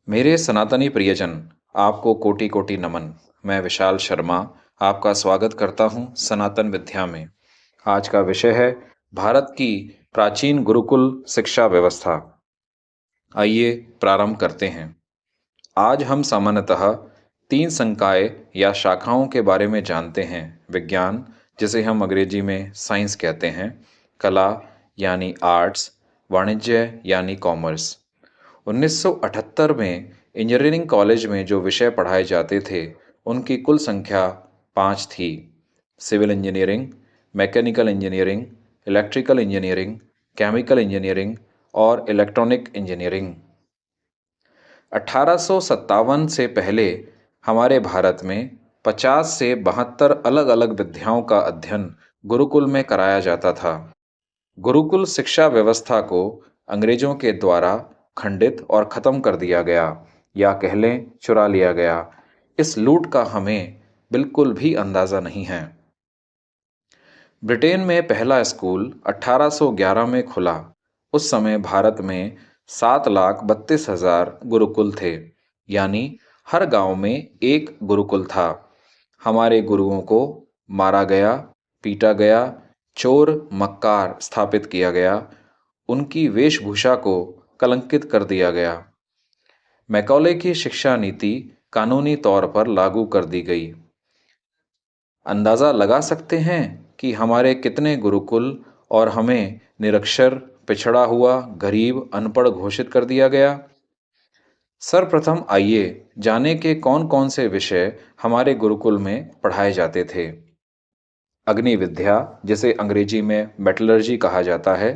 मेरे सनातनी प्रियजन, आपको कोटि कोटि नमन। मैं विशाल शर्मा आपका स्वागत करता हूं सनातन विद्या में। आज का विषय है भारत की प्राचीन गुरुकुल शिक्षा व्यवस्था। आइए प्रारंभ करते हैं। आज हम सामान्यतः तीन संकाय या शाखाओं के बारे में जानते हैं। विज्ञान, जिसे हम अंग्रेजी में साइंस कहते हैं, कला यानी आर्ट्स, वाणिज्य यानी कॉमर्स। 1978 में इंजीनियरिंग कॉलेज में जो विषय पढ़ाए जाते थे उनकी कुल संख्या 5 थी। Civil engineering, mechanical engineering, electrical engineering, chemical engineering और इलेक्ट्रॉनिक इंजीनियरिंग। 1857 से पहले हमारे भारत में 50 से 72 अलग अलग विद्याओं का अध्ययन गुरुकुल में कराया जाता था। गुरुकुल शिक्षा व्यवस्था को अंग्रेजों के द्वारा खंडित और ख़त्म कर दिया गया, या कह लें चुरा लिया गया। इस लूट का हमें बिल्कुल भी अंदाज़ा नहीं है। ब्रिटेन में पहला स्कूल 1811 में खुला। उस समय भारत में 7,32,000 गुरुकुल थे, यानी हर गांव में एक गुरुकुल था। हमारे गुरुओं को मारा गया, पीटा गया, चोर मक्कार स्थापित किया गया, उनकी वेशभूषा को कलंकित कर दिया गया। मैकॉले की शिक्षा नीति कानूनी तौर पर लागू कर दी गई। अंदाज़ा लगा सकते हैं कि हमारे कितने गुरुकुल और हमें निरक्षर, पिछड़ा हुआ, गरीब, अनपढ़ घोषित कर दिया गया। सर्वप्रथम आइए जाने के कौन कौन से विषय हमारे गुरुकुल में पढ़ाए जाते थे। अग्नि विद्या, जिसे अंग्रेजी में मेटलर्जी कहा जाता है,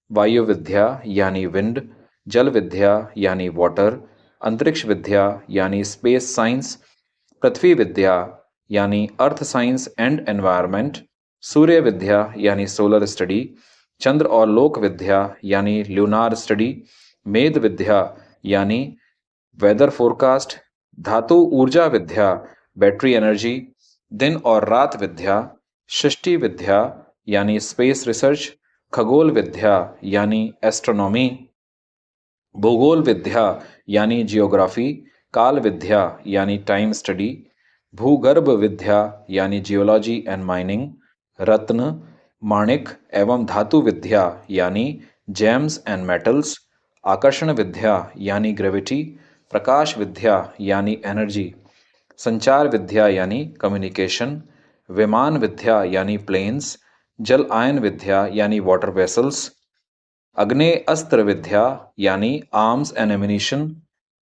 वायु विद्या यानी विंड, जल विद्या यानी वाटर, अंतरिक्ष विद्या यानी स्पेस साइंस, पृथ्वी विद्या यानी अर्थ साइंस एंड एनवायरनमेंट, सूर्य विद्या यानी सोलर स्टडी, चंद्र और लोक विद्या यानी ल्यूनार स्टडी, मेध विद्या यानी वेदर फोरकास्ट, धातु ऊर्जा विद्या बैटरी एनर्जी, दिन और रात विद्या, सृष्टि विद्या यानी स्पेस रिसर्च, खगोल विद्या यानी एस्ट्रोनॉमी, भूगोल विद्या यानी जियोग्राफी, काल विद्या यानी टाइम स्टडी, भूगर्भ विद्या यानी जियोलॉजी एंड माइनिंग, रत्न, माणिक एवं धातु विद्या यानी जेम्स एंड मेटल्स, आकर्षण विद्या यानी ग्रेविटी, प्रकाश विद्या यानी एनर्जी, संचार विद्या यानी कम्युनिकेशन, विमान विद्या यानी प्लेन्स, जल आयन विद्या यानी वाटर वेसल्स, अग्नेय अस्त्र विद्या यानी आर्म्स एंड एमिनिशन,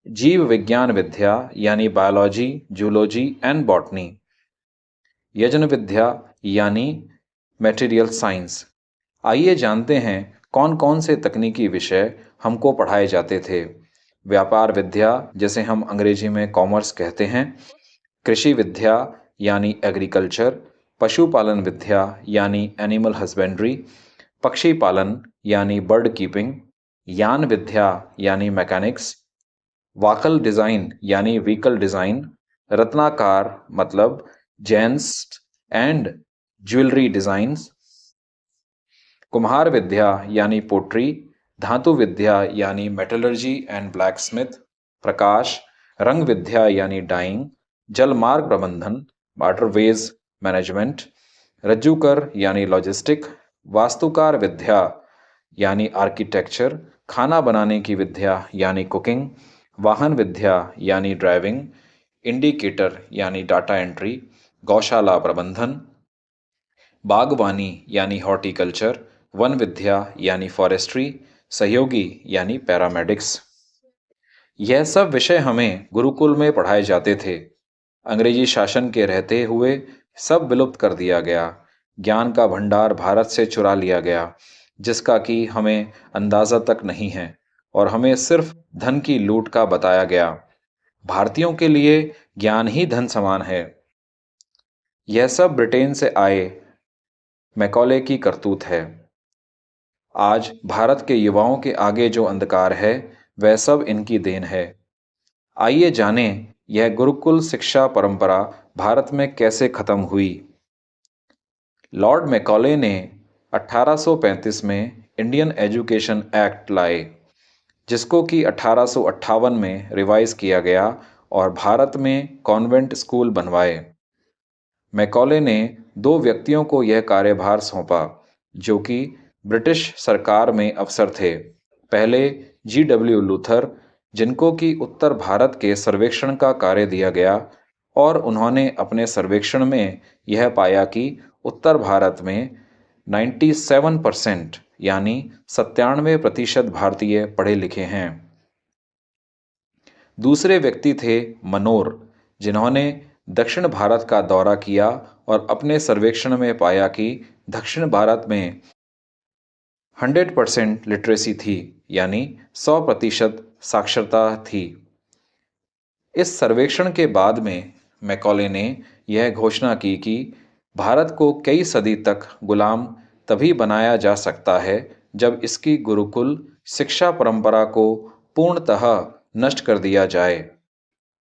जीव विज्ञान विद्या यानी बायोलॉजी, जूलॉजी एंड बॉटनी, यजन विद्या यानी मटेरियल साइंस। आइए जानते हैं कौन कौन से तकनीकी विषय हमको पढ़ाए जाते थे। व्यापार विद्या, जिसे हम अंग्रेजी में कॉमर्स कहते हैं, कृषि विद्या यानी एग्रीकल्चर, पशुपालन विद्या यानी एनिमल हस्बेंड्री, पक्षी पालन यानी बर्ड कीपिंग, यान विद्या यानी मैकेनिक्स, वाकल डिज़ाइन यानी व्हीकल डिज़ाइन, रत्नाकार मतलब जेम्स एंड ज्वेलरी डिज़ाइंस, कुम्हार विद्या यानी पोट्री, धातु विद्या यानी मेटलर्जी एंड ब्लैकस्मिथ, प्रकाश, रंग विद्या यानी डाइंग, जल मार्ग प्रबंधन, वाटरवेज मैनेजमेंट, रज्जुकर यानी लॉजिस्टिक, वास्तुकार विद्या यानी आर्किटेक्चर, खाना बनाने की विद्या यानी कुकिंग, वाहन विद्या यानी ड्राइविंग, इंडिकेटर यानी डाटा एंट्री, गौशाला प्रबंधन, बागवानी यानी हॉर्टिकल्चर, वन विद्या यानी फॉरेस्ट्री, सहयोगी यानी पैरामेडिक्स। यह सब विषय हमें गुरुकुल में पढ़ाए जाते थे। अंग्रेजी शासन के रहते हुए सब विलुप्त कर दिया गया। ज्ञान का भंडार भारत से चुरा लिया गया, जिसका कि हमें अंदाज़ा तक नहीं है, और हमें सिर्फ धन की लूट का बताया गया। भारतीयों के लिए ज्ञान ही धन समान है। यह सब ब्रिटेन से आए मैकॉले की करतूत है। आज भारत के युवाओं के आगे जो अंधकार है वह सब इनकी देन है। आइए जानें यह गुरुकुल शिक्षा परंपरा भारत में कैसे खत्म हुई। लॉर्ड मैकॉले ने 1835 में इंडियन एजुकेशन एक्ट लाए, जिसको कि 1858 में रिवाइज किया गया और भारत में कॉन्वेंट स्कूल बनवाए। मैकॉले ने दो व्यक्तियों को यह कार्यभार सौंपा जो कि ब्रिटिश सरकार में अफसर थे। पहले G.W. लूथर, जिनको कि उत्तर भारत के सर्वेक्षण का कार्य दिया गया और उन्होंने अपने सर्वेक्षण में यह पाया कि उत्तर भारत में 97% यानी 97% भारतीय पढ़े लिखे हैं। दूसरे व्यक्ति थे मनोर, जिन्होंने दक्षिण भारत का दौरा किया और अपने सर्वेक्षण में पाया कि दक्षिण भारत में 100% लिटरेसी थी, यानी 100% साक्षरता थी। इस सर्वेक्षण के बाद में मैकॉले ने यह घोषणा की कि भारत को कई सदी तक गुलाम तभी बनाया जा सकता है जब इसकी गुरुकुल शिक्षा परंपरा को पूर्णतः नष्ट कर दिया जाए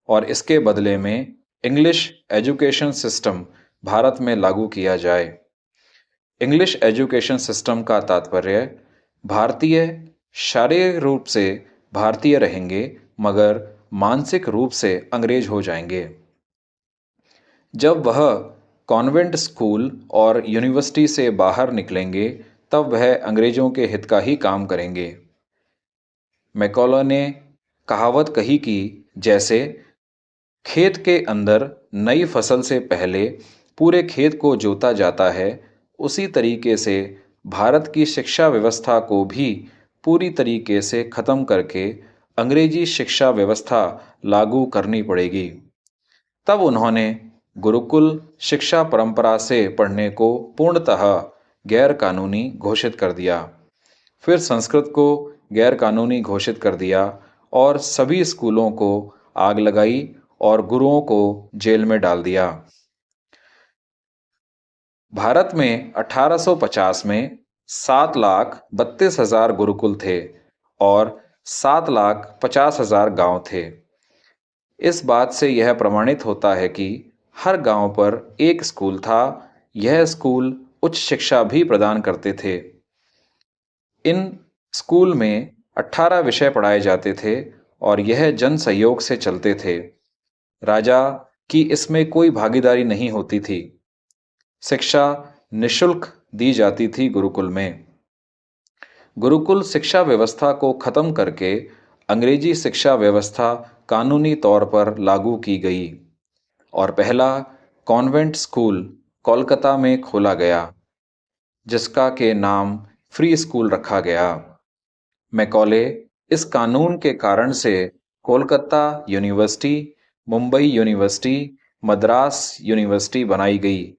और इसके बदले में इंग्लिश एजुकेशन सिस्टम भारत में लागू किया जाए। इंग्लिश एजुकेशन सिस्टम का तात्पर्य भारतीय शारीरिक रूप से भारतीय रहेंगे मगर मानसिक रूप से अंग्रेज हो जाएंगे। जब वह कॉन्वेंट स्कूल और यूनिवर्सिटी से बाहर निकलेंगे तब वह अंग्रेजों के हित का ही काम करेंगे। मैकॉले ने कहावत कही कि जैसे खेत के अंदर नई फसल से पहले पूरे खेत को जोता जाता है, उसी तरीके से भारत की शिक्षा व्यवस्था को भी पूरी तरीके से ख़त्म करके अंग्रेजी शिक्षा व्यवस्था लागू करनी पड़ेगी। तब उन्होंने गुरुकुल शिक्षा परंपरा से पढ़ने को पूर्णतः गैर कानूनी घोषित कर दिया। फिर संस्कृत को गैर कानूनी घोषित कर दिया और सभी स्कूलों को आग लगाई और गुरुओं को जेल में डाल दिया। भारत में 1850 में 7,32,000 गुरुकुल थे और 7,50,000 गांव थे। इस बात से यह प्रमाणित होता है कि हर गांव पर एक स्कूल था। यह स्कूल उच्च शिक्षा भी प्रदान करते थे। इन स्कूल में 18 विषय पढ़ाए जाते थे और यह जन सहयोग से चलते थे। राजा की इसमें कोई भागीदारी नहीं होती थी। शिक्षा निशुल्क दी जाती थी गुरुकुल में। गुरुकुल शिक्षा व्यवस्था को खत्म करके अंग्रेजी शिक्षा व्यवस्था कानूनी तौर पर लागू की गई और पहला कॉन्वेंट स्कूल कोलकाता में खोला गया, जिसका के नाम फ्री स्कूल रखा गया। मैकॉले इस कानून के कारण से Kolkata university, Mumbai university, Madras university बनाई गई।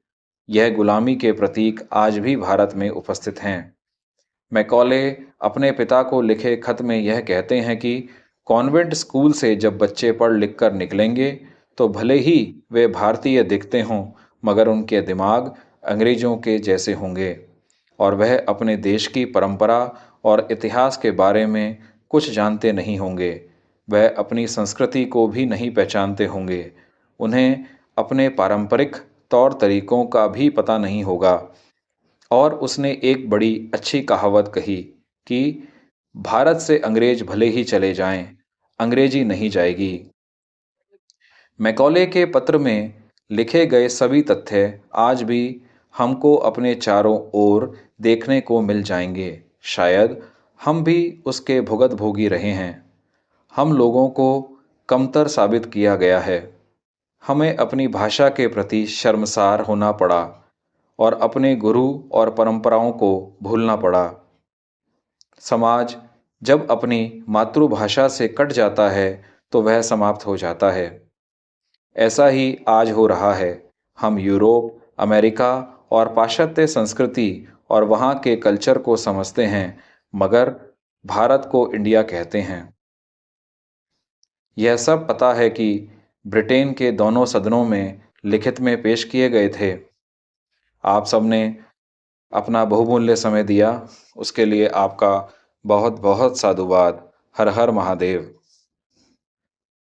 यह गुलामी के प्रतीक आज भी भारत में उपस्थित हैं। मैकॉले अपने पिता को लिखे खत में यह कहते हैं कि कॉन्वेंट स्कूल से जब बच्चे पढ़ लिख कर निकलेंगे तो भले ही वे भारतीय दिखते हों मगर उनके दिमाग अंग्रेजों के जैसे होंगे और वह अपने देश की परंपरा और इतिहास के बारे में कुछ जानते नहीं होंगे। वह अपनी संस्कृति को भी नहीं पहचानते होंगे। उन्हें अपने पारंपरिक तौर तरीकों का भी पता नहीं होगा। और उसने एक बड़ी अच्छी कहावत कही कि भारत से अंग्रेज भले ही चले जाएं, अंग्रेजी नहीं जाएगी। मैकॉले के पत्र में लिखे गए सभी तथ्य आज भी हमको अपने चारों ओर देखने को मिल जाएंगे। शायद हम भी उसके भुगत भोगी रहे हैं। हम लोगों को कमतर साबित किया गया है। हमें अपनी भाषा के प्रति शर्मसार होना पड़ा और अपने गुरु और परंपराओं को भूलना पड़ा। समाज जब अपनी मातृभाषा से कट जाता है तो वह समाप्त हो जाता है। ऐसा ही आज हो रहा है। हम यूरोप, अमेरिका और पाश्चात्य संस्कृति और वहाँ के कल्चर को समझते हैं मगर भारत को इंडिया कहते हैं। यह सब पता है कि ब्रिटेन के दोनों सदनों में लिखित में पेश किए गए थे। आप सबने अपना बहुमूल्य समय दिया, उसके लिए आपका बहुत बहुत साधुवाद। हर हर महादेव।